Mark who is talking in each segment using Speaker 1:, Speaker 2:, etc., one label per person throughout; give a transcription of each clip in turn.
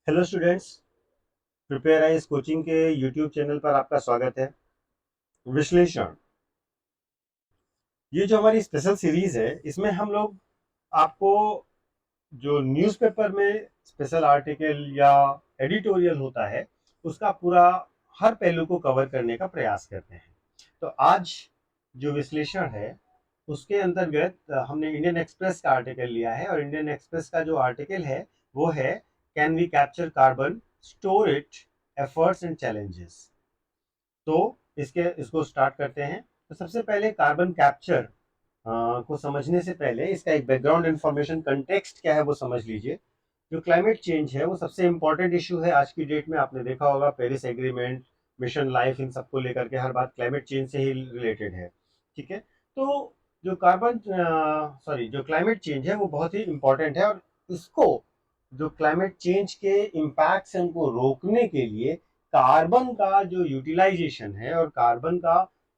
Speaker 1: Hello students, prepare eyes coaching के YouTube channel पर आपका स्वागत है। विश्लेषण, ये जो हमारी स्पेशल सीरीज है, इसमें हम लोग आपको जो न्यूज़पेपर में स्पेशल आर्टिकल या एडिटोरियल होता है, उसका पूरा हर पहलू को कवर करने का प्रयास करते हैं। तो आज जो विश्लेषण है, उसके अंतर्गत हमने इंडियन एक्सप्रेस का आर्टिकल लिया है और इंडियन एक्सप्रेस का जो आर्टिकल है वो है can we capture carbon, store it, efforts and challenges. तो इसको स्टार्ट करते हैं। तो सबसे पहले कार्बन कैप्चर को समझने से पहले इसका एक बैकग्राउंड इंफॉर्मेशन, कंटेक्स्ट क्या है वो समझ लीजिए। जो क्लाइमेट चेंज है वो सबसे इंपॉर्टेंट इशू है आज की डेट में। आपने देखा होगा पेरिस एग्रीमेंट, मिशन लाइफ, इन सबको लेकर के हर बात क्लाइमेट चेंज से ही रिलेटेड है। ठीक है, तो जो जो क्लाइमेट चेंज है वो बहुत ही इंपॉर्टेंट है और इसको, जो क्लाइमेट चेंज के इम्पैक्ट्स हैं उनको रोकने के लिए कार्बन का जो यूटिलाइजेशन है और कार्बन का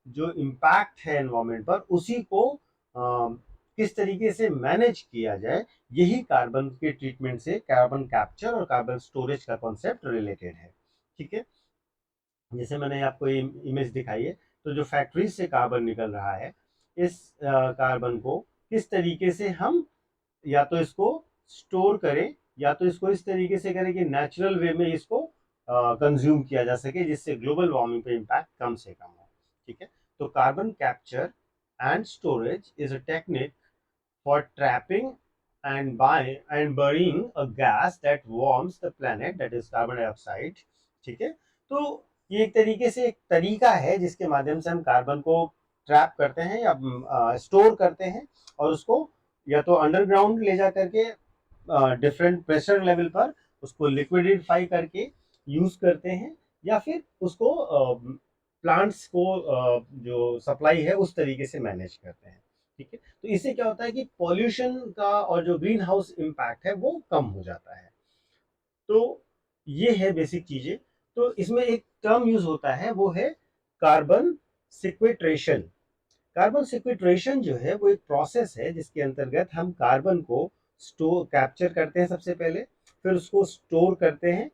Speaker 1: जो इम्पैक्ट है एनवायरमेंट पर, उसी को किस तरीके से मैनेज किया जाए, यही कार्बन के ट्रीटमेंट से कार्बन कैप्चर और कार्बन स्टोरेज का कॉन्सेप्ट रिलेटेड है। ठीक है, जैसे मैंने आपको इमेज दिखाई है, तो जो फैक्ट्रीज से कार्बन निकल रहा है, इस कार्बन को किस तरीके से हम या तो इसको स्टोर करें या तो इसको इस तरीके से करें कि नेचुरल वे में इसको कंज्यूम किया जा सके, जिससे ग्लोबल वार्मिंग पे इम्पैक्ट कम से कम हो। ठीक है, तो carbon capture and storage is a technique for trapping and burying a gas that warms the planet, that is carbon dioxide। ठीक है, तो ये एक तरीके से एक तरीका है जिसके माध्यम से हम कार्बन को ट्रैप करते हैं या स्टोर करते हैं और उसको या तो अंडरग्राउंड ले जा करके डिफरेंट प्रेशर लेवल पर उसको लिक्विडिफाई करके यूज करते हैं, या फिर उसको प्लांट्स को जो सप्लाई है उस तरीके से मैनेज करते हैं। ठीक है, तो इससे क्या होता है कि पॉल्यूशन का और जो ग्रीन हाउस इम्पैक्ट है वो कम हो जाता है। तो ये है बेसिक चीजें। तो इसमें एक टर्म यूज होता है, वो है कार्बन सिक्वेट्रेशन। कार्बन सिक्वेट्रेशन जो है वो एक प्रोसेस है जिसके अंतर्गत हम कार्बन को स्टोर कैप्चर करते हैं सबसे पहले, फिर उसको स्टोर करते हैं,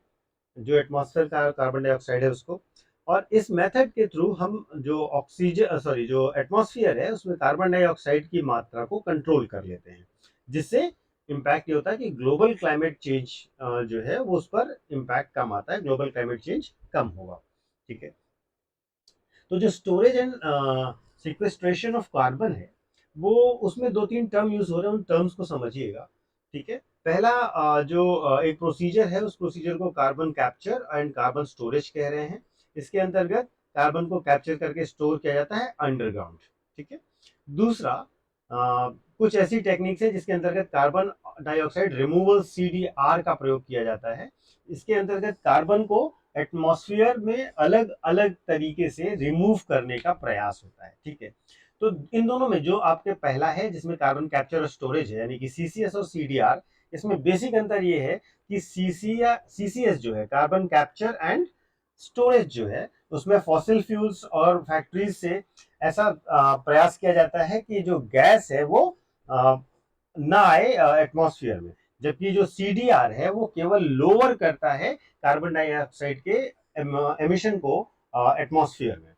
Speaker 1: जो एटमॉस्फेयर का कार्बन डाइऑक्साइड है उसको, और इस मेथड के थ्रू हम जो ऑक्सीजन जो एटमॉस्फेयर है उसमें कार्बन डाइऑक्साइड की मात्रा को कंट्रोल कर लेते हैं, जिससे इम्पैक्ट ये होता है कि ग्लोबल क्लाइमेट चेंज जो है वो उस पर इम्पैक्ट कम आता है, ग्लोबल क्लाइमेट चेंज कम होगा। ठीक है, तो जो storage and sequestration of carbon है, वो उसमें दो तीन टर्म यूज हो रहे हैं, उन टर्म्स को समझिएगा। ठीक है, पहला एक प्रोसीजर है, उस प्रोसीजर को carbon capture and carbon storage कह रहे हैं। इसके अंतर्गत कार्बन को कैप्चर करके स्टोर किया जाता है अंडरग्राउंड। ठीक है, दूसरा कुछ ऐसी टेक्निक्स है जिसके अंतर्गत कार्बन डाइऑक्साइड रिमूवल CDR का प्रयोग किया जाता है। इसके अंतर्गत कार्बन को एटमॉस्फेयर में अलग अलग तरीके से रिमूव करने का प्रयास होता है। ठीक है, तो इन दोनों में जो आपके पहला है जिसमें कार्बन कैप्चर और स्टोरेज है, यानी कि CCS और CDR, इसमें बेसिक अंतर ये है कि CCS जो है, कार्बन कैप्चर एंड स्टोरेज जो है, उसमें फॉसिल फ्यूल्स और फैक्ट्रीज से ऐसा प्रयास किया जाता है कि जो गैस है वो ना आए एटमॉस्फेयर में, जबकि जो CDR है वो केवल लोअर करता है कार्बन डाइऑक्साइड के एमिशन को एटमॉस्फेयर में।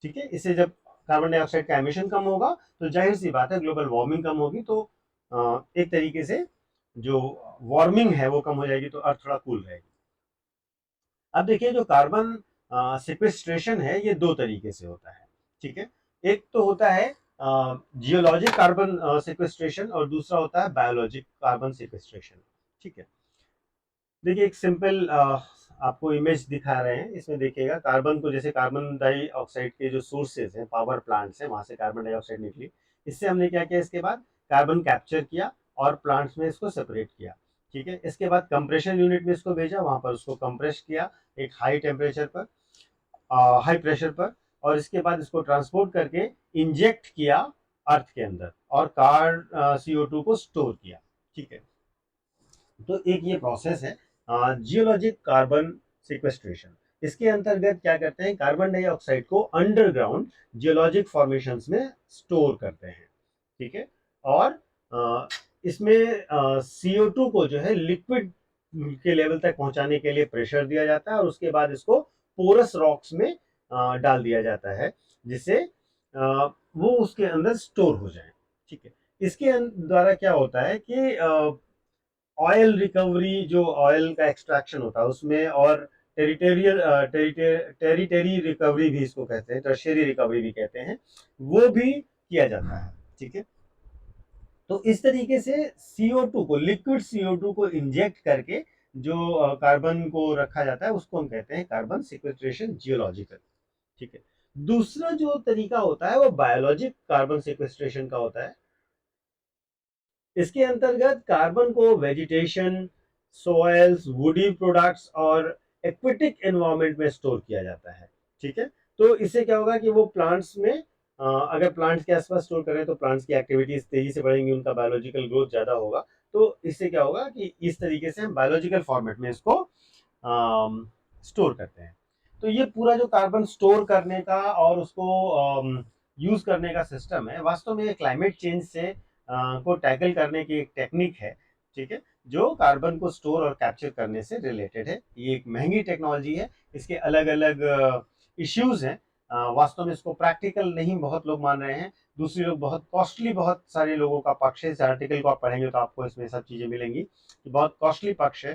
Speaker 1: ठीक है, इससे जब कार्बन डाइऑक्साइड का एमिशन कम होगा तो जाहिर सी बात है ग्लोबल वार्मिंग कम होगी, तो एक तरीके से जो वार्मिंग है वो कम हो जाएगी, तो अर्थ थोड़ा कूल रहेगी। अब देखिए, जो कार्बन सिक्वेस्ट्रेशन है ये दो तरीके से होता है। ठीक है, एक तो होता है जियोलॉजिक कार्बन सिक्वेस्ट्रेशन और दूसरा होता है बायोलॉजिक कार्बन सिक्वेस्ट्रेशन। ठीक है, देखिए एक सिंपल आपको इमेज दिखा रहे हैं, इसमें देखिएगा कार्बन को, जैसे कार्बन डाइऑक्साइड के जो सोर्सेज हैं, पावर प्लांट्स हैं, वहां से कार्बन डाइऑक्साइड निकली। इससे हमने क्या किया, इसके बाद कार्बन कैप्चर किया और प्लांट्स में इसको सेपरेट किया। ठीक है, इसके बाद कंप्रेशन यूनिट में इसको भेजा, वहां पर उसको कंप्रेस किया एक हाई टेम्परेचर पर, हाई प्रेशर पर, और इसके बाद इसको ट्रांसपोर्ट करके इंजेक्ट किया अर्थ के अंदर और CO2 को स्टोर किया। ठीक है, तो एक ये प्रोसेस है जियोलॉजिक कार्बन सिक्वेस्ट्रेशन। इसके अंतर्गत क्या करते हैं, कार्बन डाइऑक्साइड को अंडरग्राउंड जियोलॉजिक फॉर्मेशंस में स्टोर करते हैं। ठीक है, और इसमें CO2 को जो है लिक्विड के लेवल तक पहुंचाने के लिए प्रेशर दिया जाता है और उसके बाद इसको पोरस रॉक्स में डाल दिया जाता है, जिससे वो उसके अंदर स्टोर हो जाए। ठीक है, इसके द्वारा क्या होता है कि ऑयल रिकवरी, जो ऑयल का एक्सट्रैक्शन होता है उसमें, और टेरिटोरियल टेरिटरी रिकवरी भी इसको कहते हैं, टर्शियरी रिकवरी भी कहते हैं, वो भी किया जाता है। ठीक है, तो इस तरीके से CO2 को, लिक्विड CO2 को इंजेक्ट करके जो कार्बन को रखा जाता है उसको हम कहते हैं कार्बन सिक्वेस्ट्रेशन जियोलॉजिकल। ठीक है, दूसरा जो तरीका होता है वो बायोलॉजिक कार्बन सिक्वेस्ट्रेशन का होता है। इसके अंतर्गत कार्बन को वेजिटेशन, सॉइल्स, वुडी प्रोडक्ट्स और एक्वेटिक एनवायरनमेंट में स्टोर किया जाता है। ठीक है, तो इससे क्या होगा कि वो प्लांट्स में, अगर प्लांट्स के आसपास स्टोर करें तो प्लांट्स की एक्टिविटीज तेजी से बढ़ेंगी, उनका बायोलॉजिकल ग्रोथ ज्यादा होगा। तो इससे क्या होगा कि इस तरीके से हम बायोलॉजिकल फॉर्मेट में इसको स्टोर करते हैं। तो ये पूरा जो कार्बन स्टोर करने का और उसको यूज करने का सिस्टम है, वास्तव में ये क्लाइमेट चेंज से को टैकल करने की एक टेक्निक है। ठीक है, जो कार्बन को स्टोर और कैप्चर करने से रिलेटेड है। ये एक महंगी टेक्नोलॉजी है, इसके अलग अलग इश्यूज हैं। वास्तव में इसको प्रैक्टिकल नहीं बहुत लोग मान रहे हैं, दूसरी लोग बहुत कॉस्टली, बहुत सारे लोगों का पक्ष है। इस आर्टिकल को आप पढ़ेंगे तो आपको इसमें सब चीजें मिलेंगी कि बहुत कॉस्टली पक्ष है।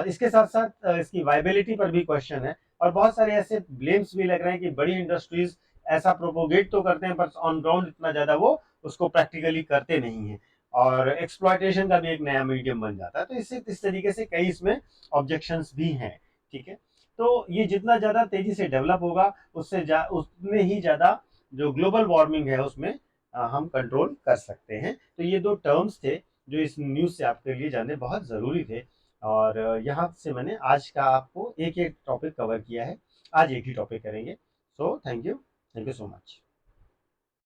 Speaker 1: इसके साथ साथ इसकी वाइबिलिटी पर भी क्वेश्चन है, और बहुत सारे ऐसे ब्लेम्स भी लग रहे हैं कि बड़ी इंडस्ट्रीज ऐसा प्रोपोगेट तो करते हैं पर ऑन ग्राउंड इतना ज्यादा वो उसको प्रैक्टिकली करते नहीं है, और एक्सप्लॉयटेशन का भी एक नया मीडियम बन जाता है। तो इससे इस तरीके से कई इसमें ऑब्जेक्शंस भी हैं। ठीक है, तो ये जितना ज्यादा तेजी से डेवलप होगा उतने ही ज्यादा जो ग्लोबल वार्मिंग है उसमें हम कंट्रोल कर सकते हैं। तो ये दो टर्म्स थे जो इस न्यूज से आपके लिए जानने बहुत जरूरी थे, और यहाँ से मैंने आज का आपको एक एक टॉपिक कवर किया है। आज एक ही टॉपिक करेंगे। So thank you so much.